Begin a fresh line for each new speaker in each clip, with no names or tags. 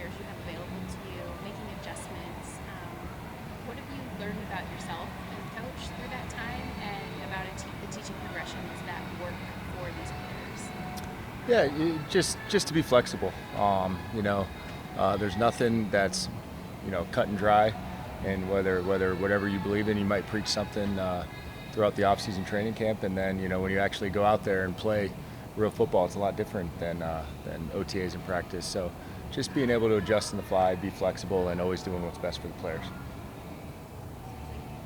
players you have available to you, making adjustments. What have you learned about yourself as a coach through that time, and about the teaching progressions that work for these players?
Yeah, just to be flexible. There's nothing that's cut and dry, and whether whatever you believe in, you might preach something throughout the off-season training camp, and then when you actually go out there and play real football, it's a lot different than OTAs in practice. So just being able to adjust on the fly, be flexible, and always doing what's best for the players.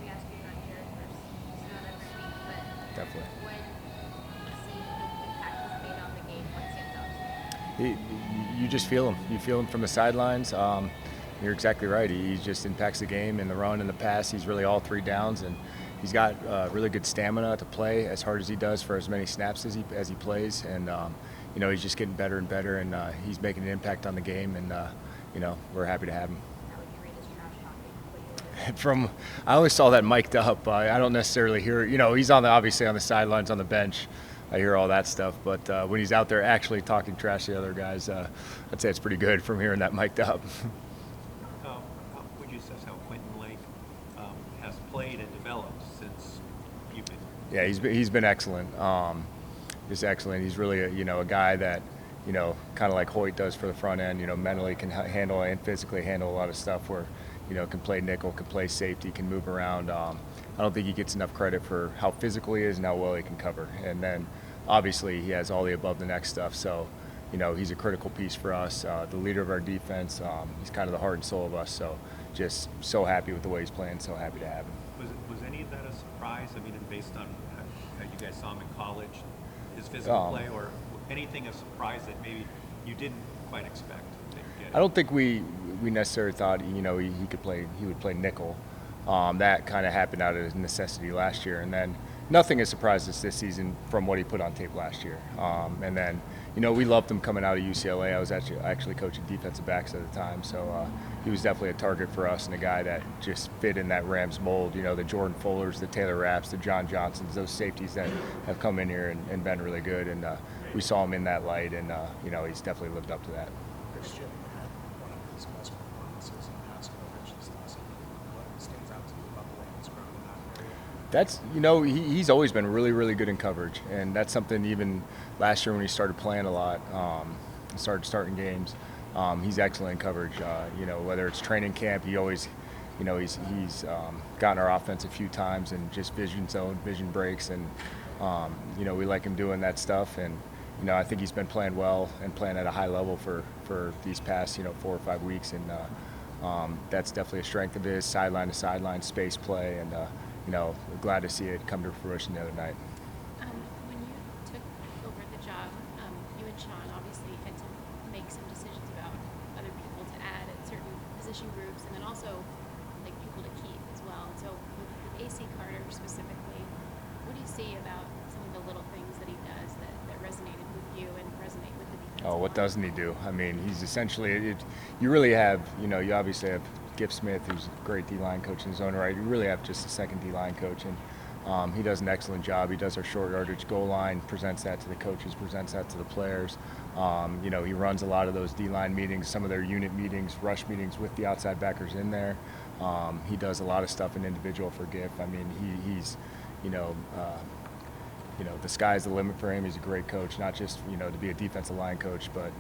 We ask you about your first, not every week, but
Definitely.
when you see the impact he's made on the game, what stands out to you?
You just feel him. You feel him from the sidelines. You're exactly right. He just impacts the game in the run and the pass. He's really all three downs, and he's got really good stamina to play as hard as he does for as many snaps as he plays. And he's just getting better and better, and he's making an impact on the game. And we're happy to have him.
How would you rate his trash talking?
I always saw that mic'd up. I don't necessarily hear. He's obviously on the sidelines on the bench. I hear all that stuff, but when he's out there actually talking trash to the other guys, I'd say it's pretty good from hearing that mic'd up.
How would you assess how Quentin Lake has played and developed since you've been?
Yeah, he's been excellent. Just excellent. He's really a guy that kind of like Hoyt does for the front end. Mentally can handle and physically handle a lot of stuff. Where can play nickel, can play safety, can move around. I don't think he gets enough credit for how physical he is and how well he can cover. And then obviously he has all the above the neck stuff. So he's a critical piece for us, the leader of our defense. He's kind of the heart and soul of us. So just so happy with the way he's playing. So happy to have him.
Was any of that a surprise? I mean, based on how you guys saw him in college, his physical play, or anything a surprise that maybe you didn't quite expect?
I don't think we necessarily thought he would play nickel. That kind of happened out of necessity last year, and then nothing has surprised us this season from what he put on tape last year. And then we loved him coming out of UCLA. I was actually coaching defensive backs at the time, so he was definitely a target for us and a guy that just fit in that Rams mold. The Jordan Fullers, the Taylor Rapps, the John Johnsons, those safeties that have come in here and been really good. And we saw him in that light, and he's definitely lived up to that.
Chris Shula had one of his best performances in pass coverage this last season. What stands out to you about the way he's grown in that area?
That's he's always been really, really good in coverage, and that's something even last year when he started playing a lot, starting games. He's excellent in coverage. Whether it's training camp, he always, he's gotten our offense a few times and just vision zone, vision breaks, and we like him doing that stuff. And I think he's been playing well and playing at a high level for these past 4 or 5 weeks, and that's definitely a strength of his, sideline to sideline space play, and glad to see it come to fruition the other night.
When you took over the job, you and Sean obviously had to make some decisions about other people to add at certain position groups, and then also like people to keep as well. And so with AC Carter specifically, what do you see about some of the little things that he does that resonated with you and resonate with the defense?
Oh, what doesn't he do? I mean, he's essentially you really have you obviously have Giff Smith, who's a great D-line coach in his own right. You really have just a second D-line coach, and he does an excellent job. He does our short yardage goal line, presents that to the coaches, presents that to the players. He runs a lot of those D-line meetings, some of their unit meetings, rush meetings with the outside backers in there. He does a lot of stuff in individual for Giff. I mean, he's the sky's the limit for him. He's a great coach, not just to be a defensive line coach, but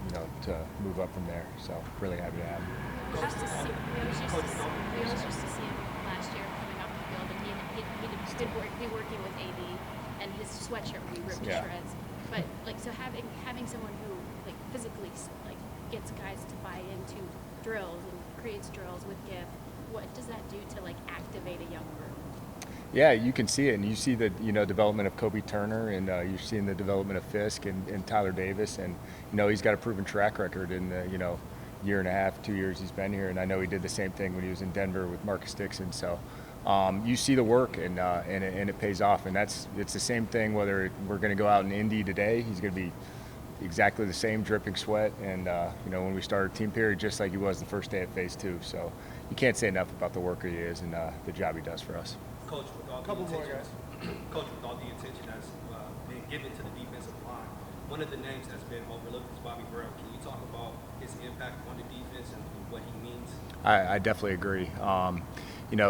to move up from there. So really happy to have him.
We always used to see him last year coming off the field, and he'd be working with AD, and his sweatshirt would be ripped to shreds. But so having someone who physically gets guys to buy into drills and creates drills with Giff, what does that do to activate a young group?
Yeah, you can see it, and you see the development of Kobie Turner, and you're seeing the development of Fisk and Tyler Davis, and he's got a proven track record in the year and a half, 2 years he's been here, and I know he did the same thing when he was in Denver with Marcus Dixon. So you see the work, and it pays off, and it's the same thing whether we're going to go out in Indy today. He's going to be exactly the same, dripping sweat, and when we started team period, just like he was the first day at phase 2. So you can't say enough about the worker he is and the job he does for us.
Coach, with all
Couple
the
more
attention,
guys.
Coach, with all the attention that's being given to the defensive line, one of the names that's been overlooked is Bobby Brown. Can you talk about his impact on the defense and what he means?
I definitely agree.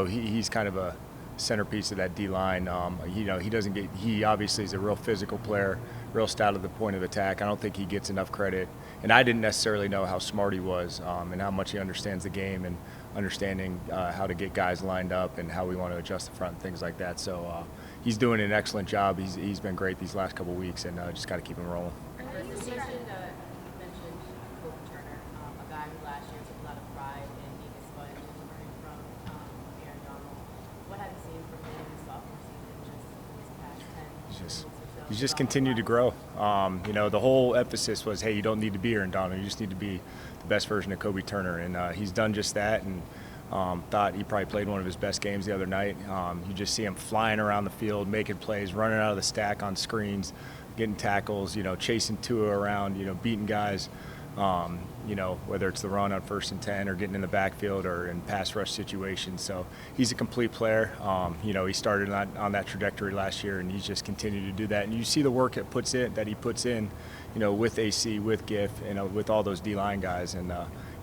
He's kind of a centerpiece of that D-line. He obviously is a real physical player, real stout at the point of attack. I don't think he gets enough credit. And I didn't necessarily know how smart he was and how much he understands the game and understanding how to get guys lined up and how we want to adjust the front and things like that. So he's doing an excellent job. He's been great these last couple of weeks, and just got to keep him rolling.
You mentioned Kobie Turner, a guy who last year took a lot of pride in being a stud and learning from Aaron Donald. What have you seen from him in his sophomore season, just in his past 10 weeks or so?
He's just continued to grow. The whole emphasis was, hey, you don't need to be Aaron Donald. You just need to be the best version of Kobie Turner, and he's done just that. And thought he probably played one of his best games the other night. You just see him flying around the field, making plays, running out of the stack on screens, getting tackles, chasing Tua around, beating guys, whether it's the run on 1st and 10 or getting in the backfield or in pass rush situations. So he's a complete player. He started on that trajectory last year, and he's just continued to do that. And you see the work that he puts in, with AC, with Giff, with all those D-line guys, and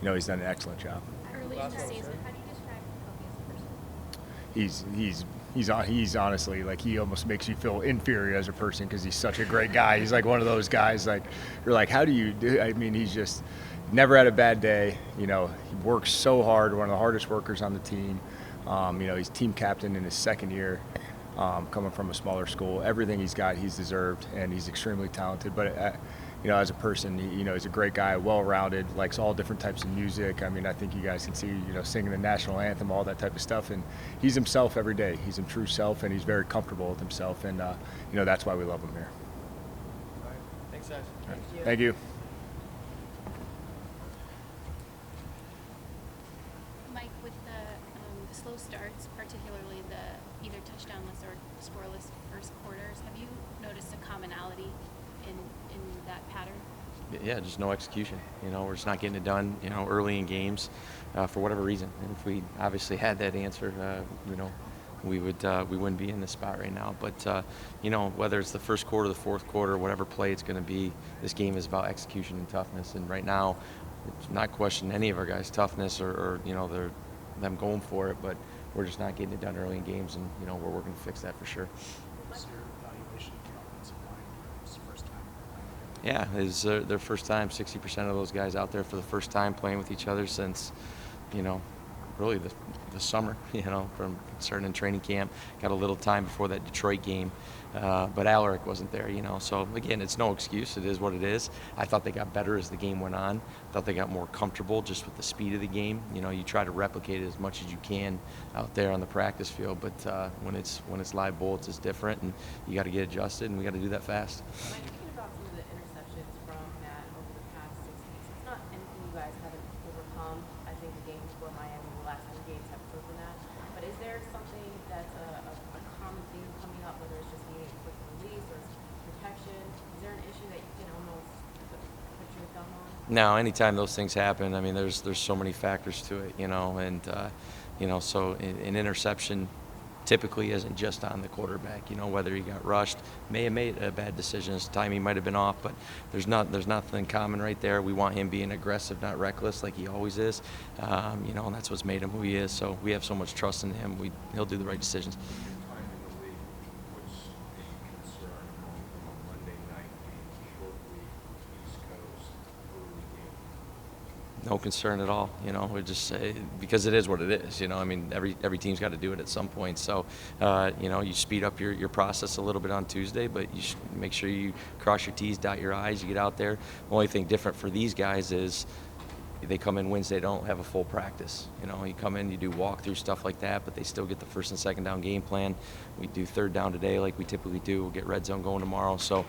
he's done an excellent job.
Early in the season.
How do you describe Kobie as a person?
He's honestly, like, he almost makes you feel inferior as a person because he's such a great guy. He's like one of those guys, like, you're like, how do you do? I mean, he's just never had a bad day. He works so hard, one of the hardest workers on the team. He's team captain in his 2nd year, coming from a smaller school. Everything he's got, he's deserved, and he's extremely talented. But as a person, he's a great guy, well-rounded, likes all different types of music. I mean, I think you guys can see, singing the national anthem, all that type of stuff. And he's himself every day. He's his true self, and he's very comfortable with himself. And, that's why we love him here.
All right. Thanks, guys.
Thank you.
Mike, with the slow starts, particularly the either touchdownless or scoreless first quarters, have you noticed a commonality in that pattern?
Yeah, just no execution. We're just not getting it done, early in games for whatever reason. And if we obviously had that answer, we wouldn't be in this spot right now. But, whether it's the first quarter, the fourth quarter, whatever play it's going to be, this game is about execution and toughness. And right now, it's not questioning any of our guys' toughness or them going for it, but we're just not getting it done early in games, and, we're working to fix that for sure.
What's your evaluation of the offensive line? It's the first time playing together.
Yeah, it's their first time. 60% of those guys out there for the first time playing with each other since, really the summer, from starting in training camp. Got a little time before that Detroit game, but Alaric wasn't there, So, again, it's no excuse. It is what it is. I thought they got better as the game went on. I thought they got more comfortable just with the speed of the game. You try to replicate it as much as you can out there on the practice field, but when it's live bullets, it's different, and you got to get adjusted, and we got to do that fast.
When you're thinking about some of the interceptions from Matt over the past 6 weeks, it's not anything you guys haven't overcome. I think the games for Miami, the last 2 games, have proven that. But is there something that's a common theme coming up, whether it's just needing a quick release or protection? Is there an issue that you can almost put your thumb on?
No, anytime those things happen, I mean, there's so many factors to it, and so an interception typically isn't just on the quarterback. Whether he got rushed, may have made a bad decision. His timing might have been off, but there's nothing common right there. We want him being aggressive, not reckless, like he always is. And that's what's made him who he is. So we have so much trust in him. He'll do the right decisions. No concern at all. We just because it is what it is. I mean, every team's got to do it at some point. So, you speed up your process a little bit on Tuesday, but you should make sure you cross your T's, dot your I's. You get out there. The only thing different for these guys is they come in Wednesday, don't have a full practice. You come in, you do walkthrough stuff like that, but they still get the first and second down game plan. We do third down today, like we typically do. We'll get red zone going tomorrow. So,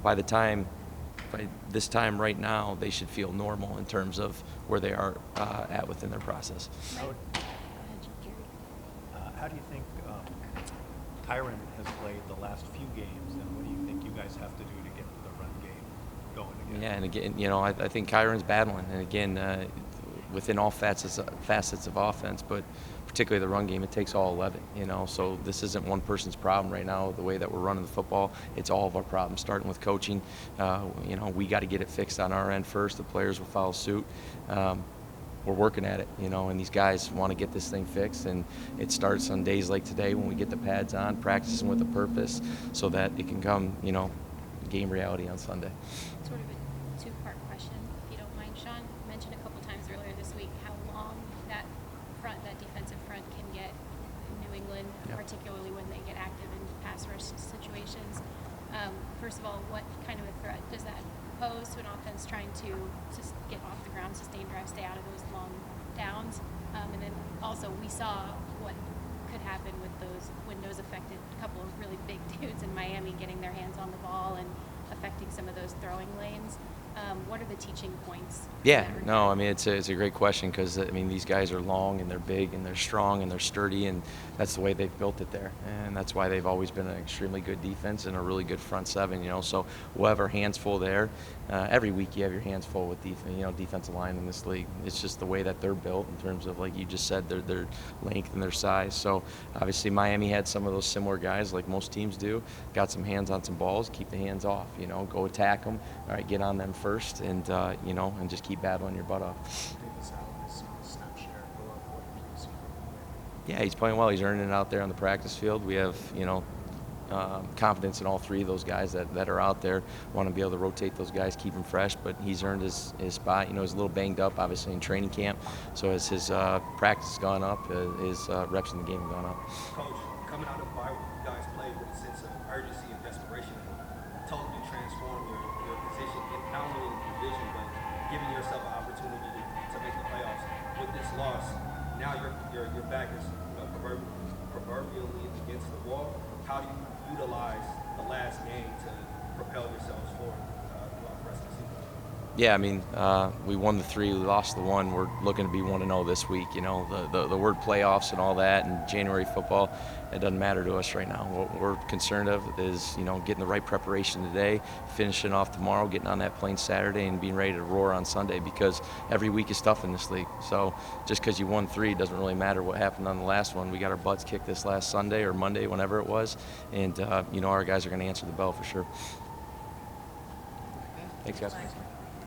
by this time right now, they should feel normal in terms of where they are at within their process.
How do you think Tyron has played the last few games, and what do you think you guys have to do to get the run game going again?
Yeah, and again, I think Kyron's battling, and again, within all facets of offense, but particularly the run game, it takes all 11, you know. So this isn't one person's problem right now, the way that we're running the football. It's all of our problems, starting with coaching. You know, we got to get it fixed on our end first. The players will follow suit. We're working at it, you know, and these guys want to get this thing fixed, and it starts on days like today when we get the pads on, practicing with a purpose so that it can come, you know, game reality on Sunday.
Sort of a two-part question, if you don't mind, Sean. You mentioned a couple times earlier this week how long that defensive front can get in New England, particularly when they get active in pass rush situations. First of all, what kind of a threat does that pose to an offense trying to just get off the ground, sustain drive, stay out of those long downs? And then also we saw what could happen with those windows affected, a couple of really big dudes in Miami getting their hands on the ball and affecting some of those throwing lanes. What are the teaching points?
Yeah, no, I mean, it's a great question because, I mean, these guys are long and they're big and they're strong and they're sturdy, and that's the way they've built it there. And that's why they've always been an extremely good defense and a really good front seven, you know. So we'll have our hands full there. Every week you have your hands full with defensive line in this league. It's just the way that they're built in terms of, like you just said, their length and their size. So obviously Miami had some of those similar guys like most teams do. Got some hands on some balls, keep the hands off, you know, go attack them. All right, get on them first, and you know, and just keep battling your butt off. Yeah, he's playing well. He's earning it out there on the practice field. We have, you know, confidence in all three of those guys that are out there. Want to be able to rotate those guys, keep them fresh, but he's earned his spot. You know, he's a little banged up, obviously, in training camp. So as his practice has gone up, his reps in the game have gone up.
Coach, coming out of the bye, you guys played with a sense of urgency and desperation, and totally transformed your position, not only in the division, but giving yourself an opportunity to make the playoffs. With this loss, now your back is, you know, proverbially against the wall. How do you utilize the last game to propel yourselves forward throughout the rest of the season?
Yeah, I mean, we won the 3, we lost the 1. We're looking to be 1-0 this week. You know, the word playoffs and all that, and January football, it doesn't matter to us right now. What we're concerned of is, you know, getting the right preparation today, finishing off tomorrow, getting on that plane Saturday, and being ready to roar on Sunday, because every week is tough in this league. So just because you won 3 doesn't really matter what happened on the last one. We got our butts kicked this last Sunday or Monday, whenever it was, and you know, our guys are going to answer the bell for sure. Thanks, guys.